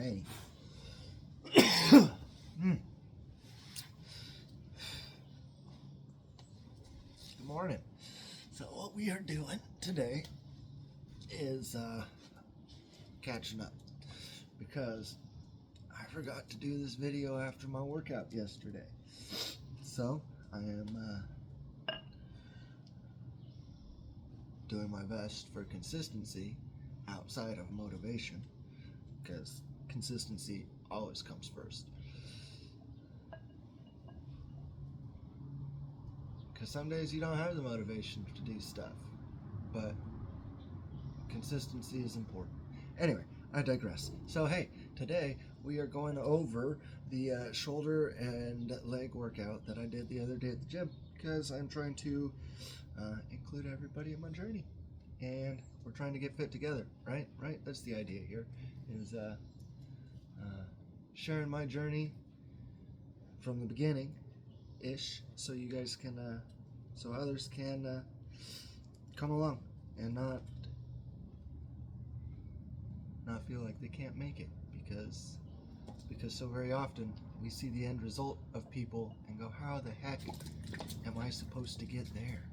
Alrighty. Good morning. So what we are doing today is catching up because I forgot to do this video after my workout yesterday. So I am doing my best for consistency outside of motivation, because consistency always comes first. Because some days you don't have the motivation to do stuff, but consistency is important. Anyway, I digress. So hey, today we are going over the shoulder and leg workout that I did the other day at the gym, because I'm trying to include everybody in my journey, and we're trying to get fit together, right? That's the idea here, is sharing my journey from the beginning ish, so you guys can so others can come along and not feel like they can't make it, because so very often we see the end result of people and go, how the heck am I supposed to get there?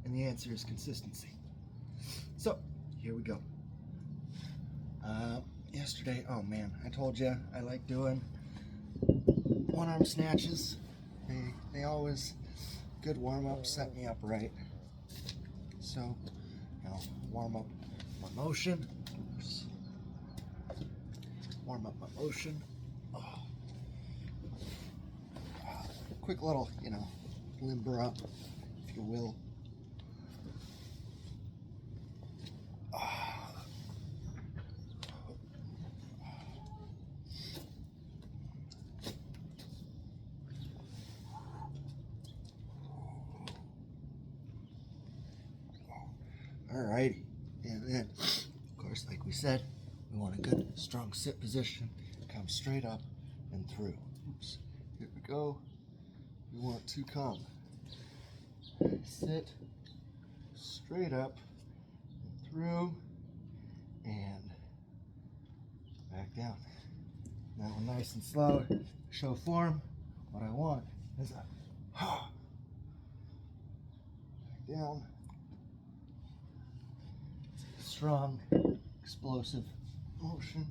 And the answer is consistency. So here we go. Yesterday, oh man, I told you I like doing one arm snatches. They always, good warm up, set me up right. So, warm up my motion. Oops. Warm up my motion. Oh. Quick little, limber up, if you will. Alrighty, and then, of course, like we said, we want a good, strong sit position. Come straight up and through. Oops, here we go. We want to come, sit straight up and through, and back down. Now we're nice and slow. Show form. What I want is a back down. Strong, explosive motion.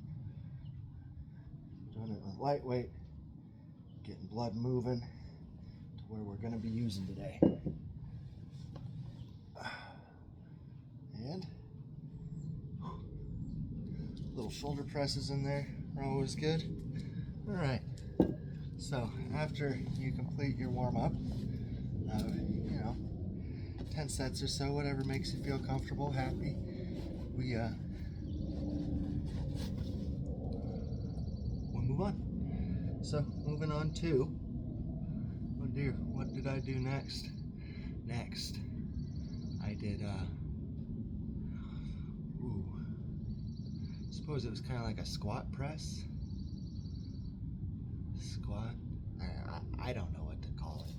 Doing it with lightweight, getting blood moving to where we're going to be using today. And little shoulder presses in there are always good. All right. So after you complete your warm up, 10 sets or so, whatever makes you feel comfortable, happy. We move on. So moving on to, oh dear, what did I do next? Next, I did, suppose it was kind of like a squat press. Squat, I don't know what to call it.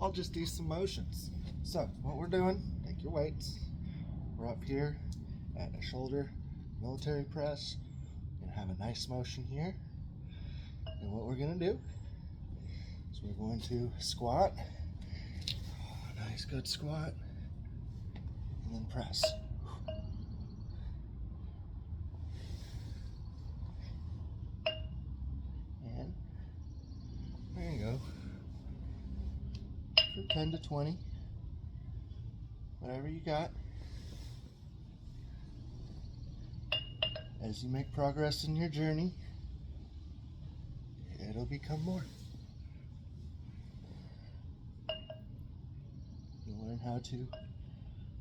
I'll just do some motions. So what we're doing, take your weights. We're up here at a shoulder military press. We're gonna have a nice motion here. And what we're gonna do is we're going to squat. Oh, nice good squat. And then press. And there you go. For 10 to 20. Whatever you got. As you make progress in your journey, it'll become more. You'll learn how to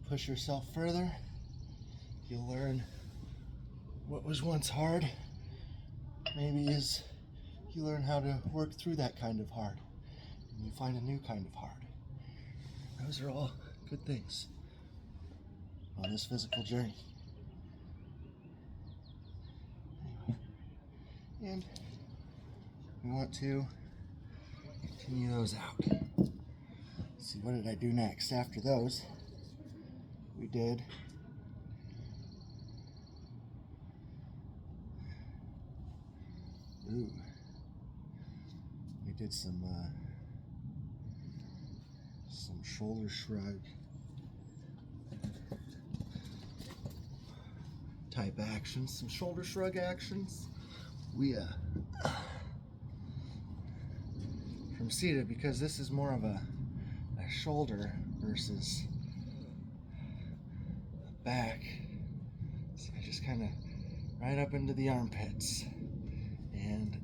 push yourself further. You'll learn what was once hard. Maybe is you learn how to work through that kind of hard, and you find a new kind of hard. Those are all good things on this physical journey. And we want to continue those out. Let's see, what did I do next? After those, we did Ooh. We did some shoulder shrug type actions, some shoulder shrug actions. We from seated, because this is more of a shoulder versus a back. So I just kind of right up into the armpits, and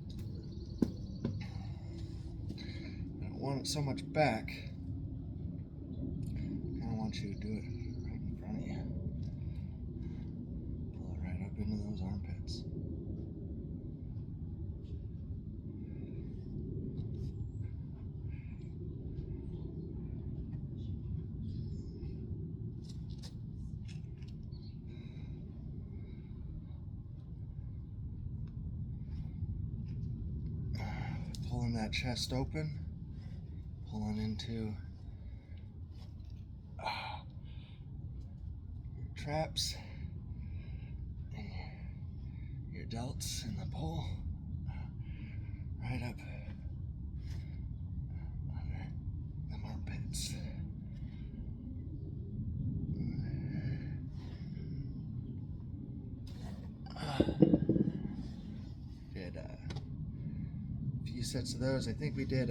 I don't want it so much back. I kind of want you to do it right in front of you. Pull it right up into those armpits. Pulling that chest open, pulling into your traps, and your delts in the pull, right up under them armpits. Did a few sets of those. I think we did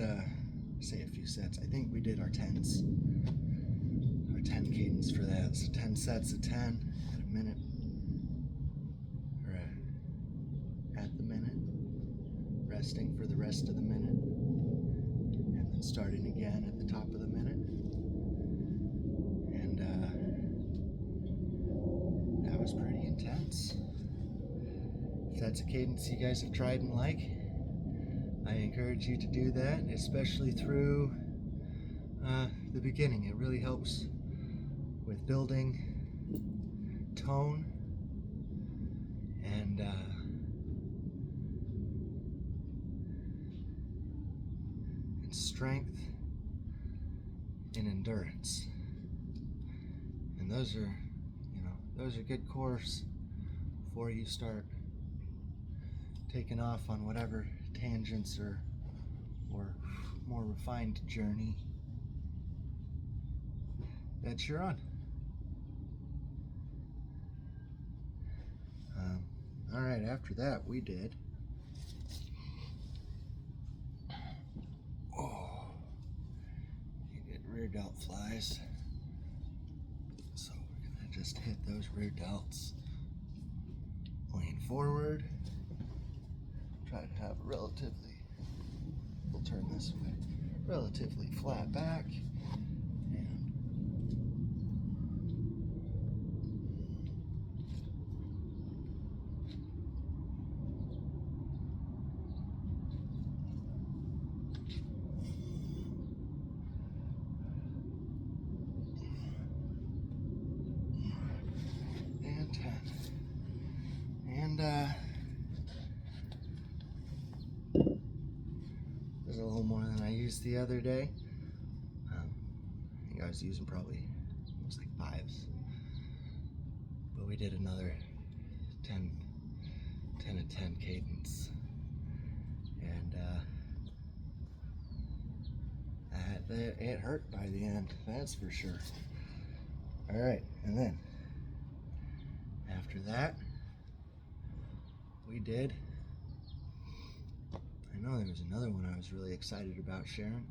say a few sets. I think we did our 10s. Our 10 cadence for that. So 10 sets of 10 at a minute. Or at the minute. Resting for the rest of the minute. And then starting again at the top of the minute. And that was pretty intense. If that's a cadence you guys have tried and like, I encourage you to do that, especially through the beginning. It really helps with building tone and strength and endurance. And those are, those are good cores before you start taking off on whatever tangents or more refined journey that you're on. All right, after that we did you did rear delt flies. So we're gonna just hit those rear delts. Lean forward. Try to have a relatively, we'll turn this way, relatively flat back. And 10. And there's a little more than I used the other day. I think I was using probably, it was like 5s. But we did another 10 to 10 cadence. And it hurt by the end, that's for sure. All right, and then after that, we did, I know there was another one I was really excited about sharing.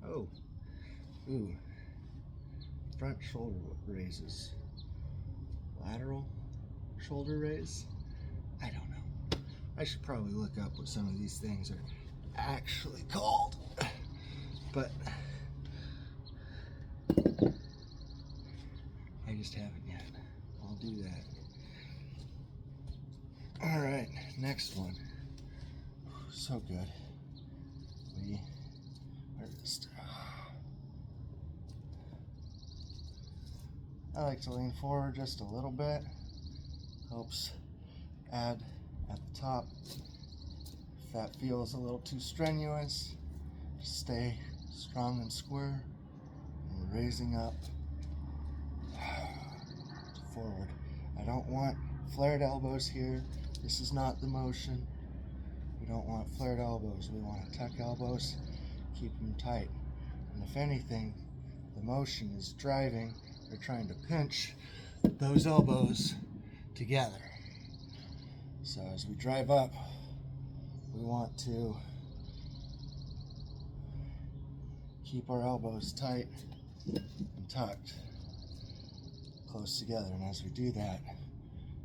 Front shoulder raises. Lateral shoulder raise? I don't know. I should probably look up what some of these things are actually called. But I just haven't yet. I'll do that. All right, next one. So good. I like to lean forward just a little bit. Helps add at the top. If that feels a little too strenuous, just stay strong and square. And raising up forward. I don't want flared elbows here. This is not the motion. We don't want flared elbows. We want to tuck elbows, keep them tight. And if anything, the motion is driving or trying to pinch those elbows together. So as we drive up, we want to keep our elbows tight and tucked close together. And as we do that,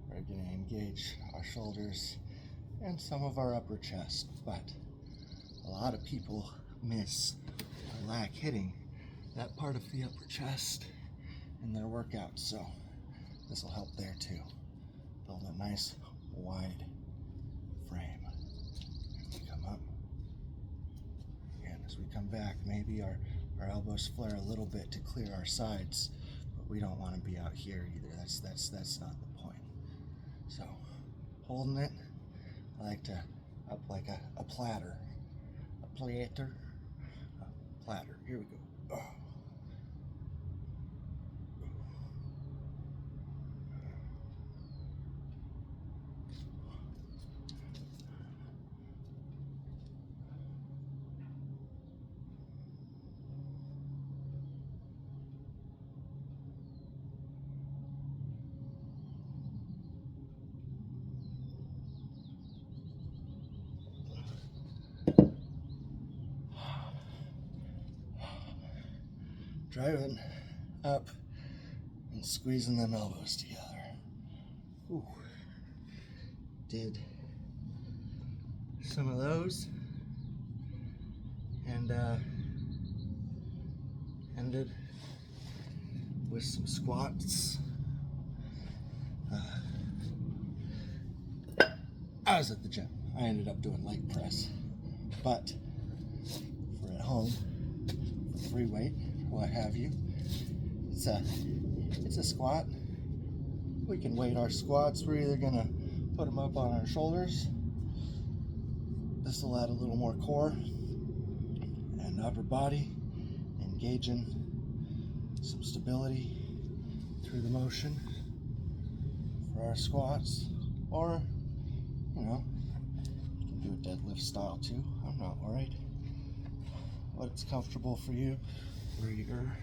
we're going to engage our shoulders and some of our upper chest. But a lot of people miss or lack hitting that part of the upper chest in their workouts. So this will help there too. Build a nice wide frame. And we come up. And as we come back, maybe our elbows flare a little bit to clear our sides, but we don't want to be out here either. That's not the point. So holding it, I like to up like a platter. A platter. A platter. Here we go. Oh. Driving up and squeezing them elbows together. Ooh. Did some of those and ended with some squats. I was at the gym. I ended up doing leg press, but for at home, for free weight, what have you, it's a squat. We can weight our squats. We're either gonna put them up on our shoulders. This will add a little more core and upper body, engaging some stability through the motion for our squats. Or, you know, you can do a deadlift style too. I'm not worried. What's comfortable for you, where your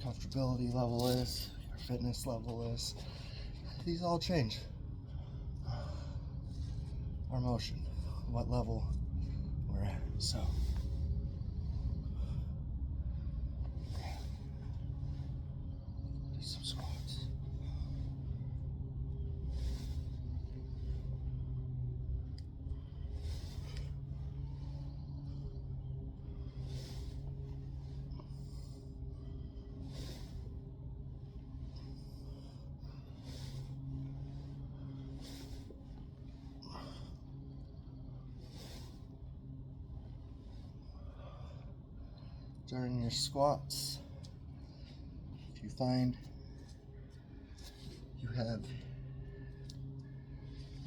comfortability level is, your fitness level is. These all change. Our motion, what level we're at. So do some squats. During your squats, if you find you have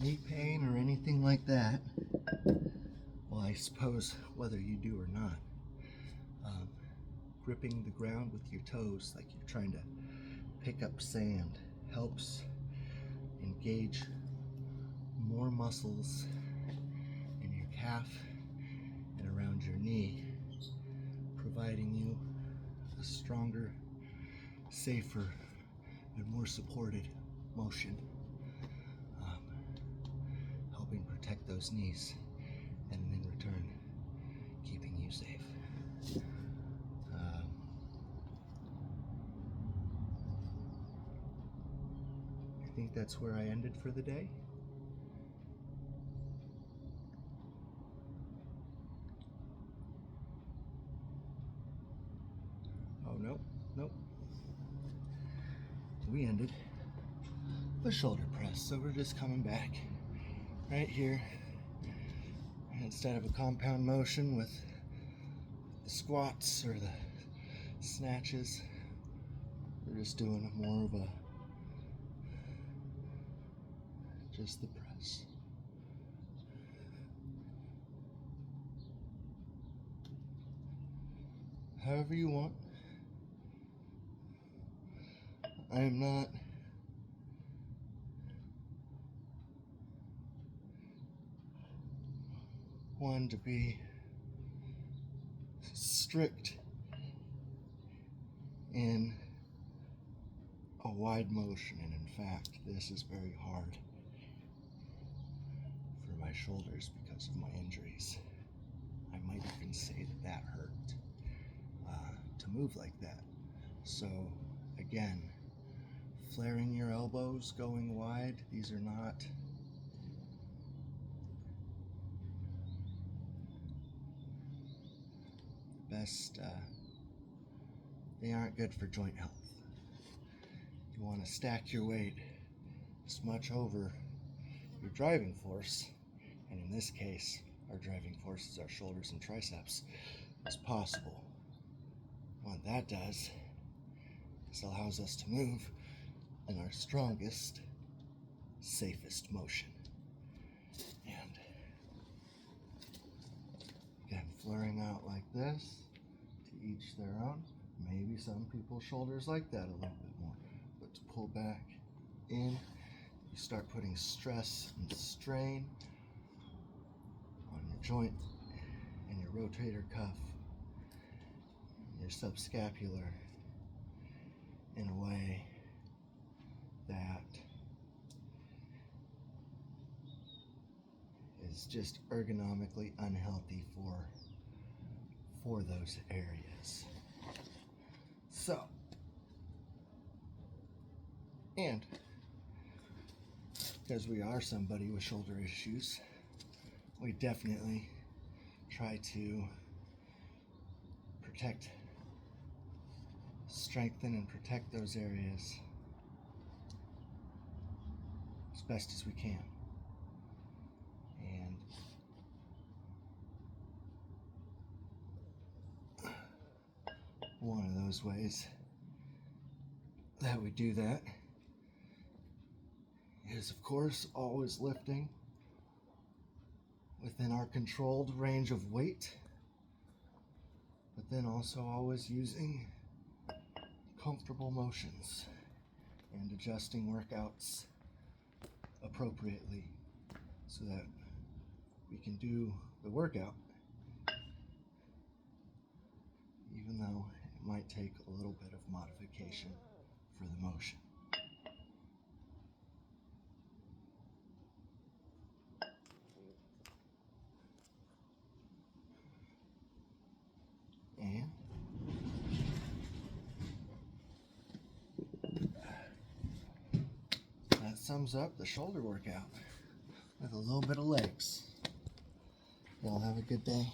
knee pain or anything like that, well, I suppose whether you do or not, gripping the ground with your toes like you're trying to pick up sand helps engage more muscles in your calf and around your knee, providing you a stronger, safer, and more supported motion, helping protect those knees and in return keeping you safe. I think that's where I ended for the day. Oh, nope. We ended the shoulder press, so we're just coming back right here. And instead of a compound motion with the squats or the snatches, we're just doing more of just the press. However you want. I am not one to be strict in a wide motion, and in fact, this is very hard for my shoulders because of my injuries. I might even say that that hurt to move like that. So again, flaring your elbows, going wide, these are not the best, they aren't good for joint health. You want to stack your weight as much over your driving force, and in this case, our driving force is our shoulders and triceps, as possible. What that does is allows us to move in our strongest, safest motion. And again, flaring out like this, to each their own. Maybe some people's shoulders like that a little bit more. But to pull back in, you start putting stress and strain on your joint and your rotator cuff, your subscapular, in a way that is just ergonomically unhealthy for those areas. So, and because we are somebody with shoulder issues, we definitely try to strengthen and protect those areas as best as we can. And one of those ways that we do that is, of course, always lifting within our controlled range of weight, but then also always using comfortable motions and adjusting workouts appropriately so that we can do the workout even though it might take a little bit of modification for the motion. And that sums up the shoulder workout with a little bit of legs. Y'all have a good day.